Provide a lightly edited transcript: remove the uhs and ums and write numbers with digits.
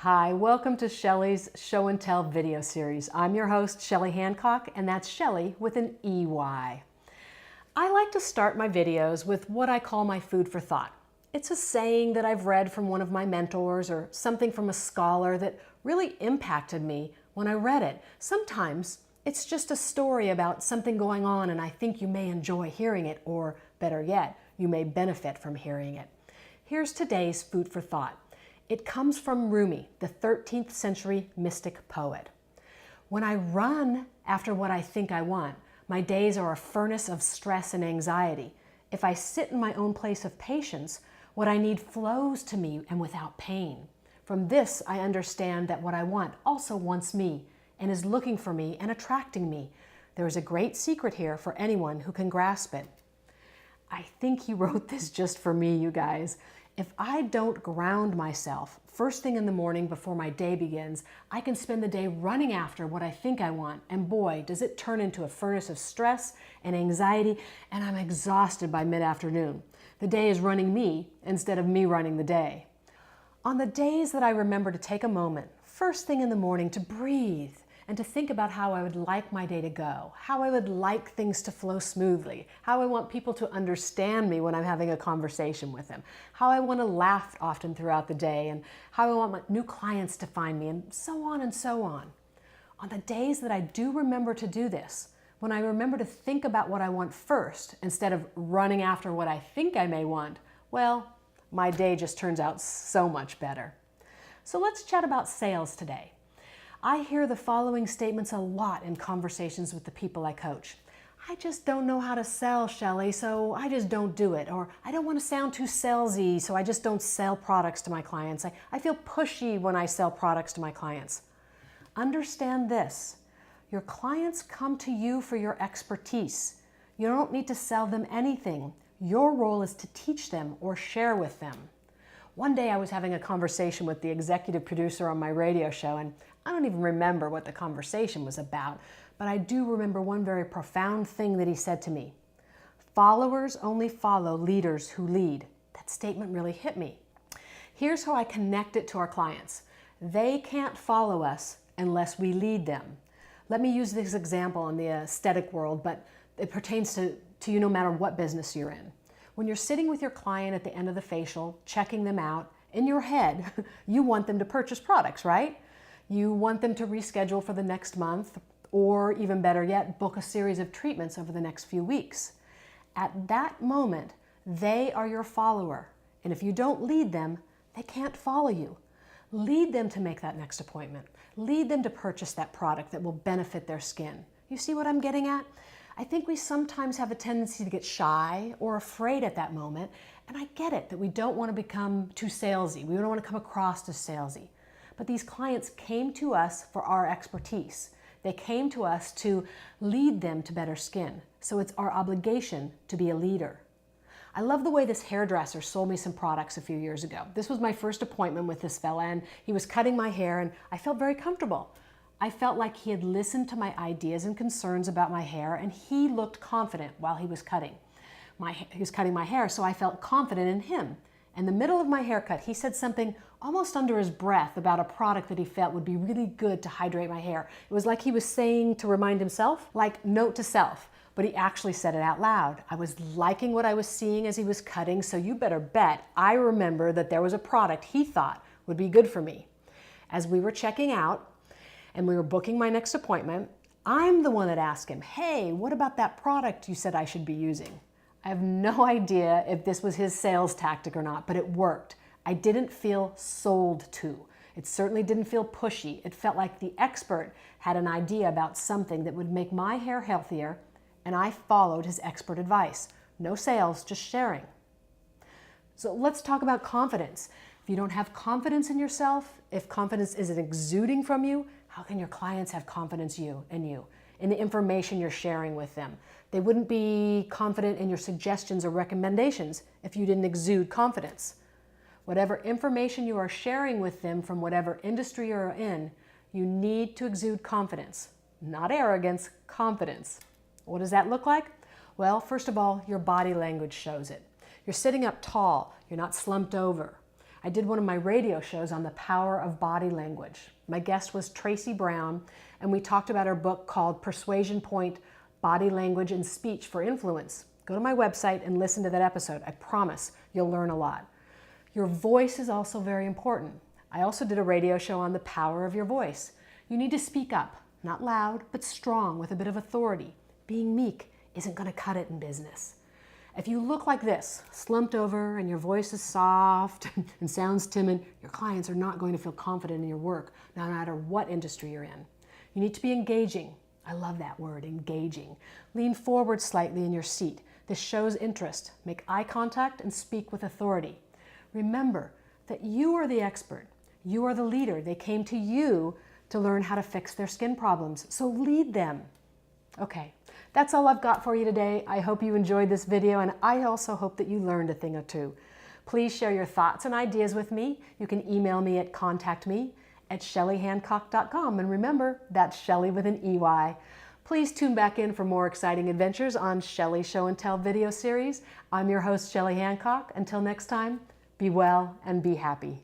Hi, welcome to Shelley's Show and Tell video series. I'm your host, Shelley Hancock, and that's Shelley with an EY. I like to start my videos with what I call my food for thought. It's a saying that I've read from one of my mentors or something from a scholar that really impacted me when I read it. Sometimes it's just a story about something going on and I think you may enjoy hearing it, or better yet, you may benefit from hearing it. Here's today's food for thought. It comes from Rumi, the 13th century mystic poet. When I run after what I think I want, my days are a furnace of stress and anxiety. If I sit in my own place of patience, what I need flows to me and without pain. From this, I understand that what I want also wants me and is looking for me and attracting me. There is a great secret here for anyone who can grasp it. I think he wrote this just for me, you guys. If I don't ground myself first thing in the morning before my day begins, I can spend the day running after what I think I want, and boy, does it turn into a furnace of stress and anxiety, and I'm exhausted by mid-afternoon. The day is running me instead of me running the day. On the days that I remember to take a moment, first thing in the morning, to breathe and to think about how I would like my day to go, how I would like things to flow smoothly, how I want people to understand me when I'm having a conversation with them, how I want to laugh often throughout the day, and how I want my new clients to find me, and so on and so on. On the days that I do remember to do this, when I remember to think about what I want first instead of running after what I think I may want, well, my day just turns out so much better. So let's chat about sales today. I hear the following statements a lot in conversations with the people I coach. I just don't know how to sell, Shelley, so I just don't do it. Or I don't want to sound too salesy, so I just don't sell products to my clients. I feel pushy when I sell products to my clients. Understand this. Your clients come to you for your expertise. You don't need to sell them anything. Your role is to teach them or share with them. One day I was having a conversation with the executive producer on my radio show, and I don't even remember what the conversation was about, but I do remember one very profound thing that he said to me. Followers only follow leaders who lead. That statement really hit me. Here's how I connect it to our clients. They can't follow us unless we lead them. Let me use this example in the aesthetic world, but it pertains to you no matter what business you're in. When you're sitting with your client at the end of the facial, checking them out, in your head, you want them to purchase products, right? You want them to reschedule for the next month, or even better yet, book a series of treatments over the next few weeks. At that moment, they are your follower, and if you don't lead them, they can't follow you. Lead them to make that next appointment. Lead them to purchase that product that will benefit their skin. You see what I'm getting at? I think we sometimes have a tendency to get shy or afraid at that moment, and I get it that we don't want to become too salesy. We don't want to come across as salesy. But these clients came to us for our expertise. They came to us to lead them to better skin. So it's our obligation to be a leader. I love the way this hairdresser sold me some products a few years ago. This was my first appointment with this fella, and he was cutting my hair, and I felt very comfortable. I felt like he had listened to my ideas and concerns about my hair, and he looked confident while he was cutting. He was cutting my hair, so I felt confident in him. In the middle of my haircut, he said something almost under his breath about a product that he felt would be really good to hydrate my hair. It was like he was saying to remind himself, like note to self, but he actually said it out loud. I was liking what I was seeing as he was cutting, so you better bet I remember that there was a product he thought would be good for me. As we were checking out, and we were booking my next appointment, I'm the one that asked him, hey, what about that product you said I should be using? I have no idea if this was his sales tactic or not, but it worked. I didn't feel sold to. It certainly didn't feel pushy. It felt like the expert had an idea about something that would make my hair healthier, and I followed his expert advice. No sales, just sharing. So let's talk about confidence. If you don't have confidence in yourself, if confidence isn't exuding from you, how can your clients have confidence in you, in the information you're sharing with them? They wouldn't be confident in your suggestions or recommendations if you didn't exude confidence. Whatever information you are sharing with them from whatever industry you're in, you need to exude confidence. Not arrogance, confidence. What does that look like? Well, first of all, your body language shows it. You're sitting up tall, you're not slumped over. I did one of my radio shows on the power of body language. My guest was Tracy Brown, and we talked about her book called Persuasion Point: Body Language and Speech for Influence. Go to my website and listen to that episode. I promise you'll learn a lot. Your voice is also very important. I also did a radio show on the power of your voice. You need to speak up, not loud, but strong with a bit of authority. Being meek isn't going to cut it in business. If you look like this, slumped over, and your voice is soft and sounds timid, your clients are not going to feel confident in your work, no matter what industry you're in. You need to be engaging. I love that word, engaging. Lean forward slightly in your seat. This shows interest. Make eye contact and speak with authority. Remember that you are the expert. You are the leader. They came to you to learn how to fix their skin problems, so lead them. Okay, that's all I've got for you today. I hope you enjoyed this video, and I also hope that you learned a thing or two. Please share your thoughts and ideas with me. You can email me at contactme@shelleyhancock.com, and remember, that's Shelley with an EY. Please tune back in for more exciting adventures on Shelley Show and Tell video series. I'm your host, Shelley Hancock. Until next time, be well and be happy.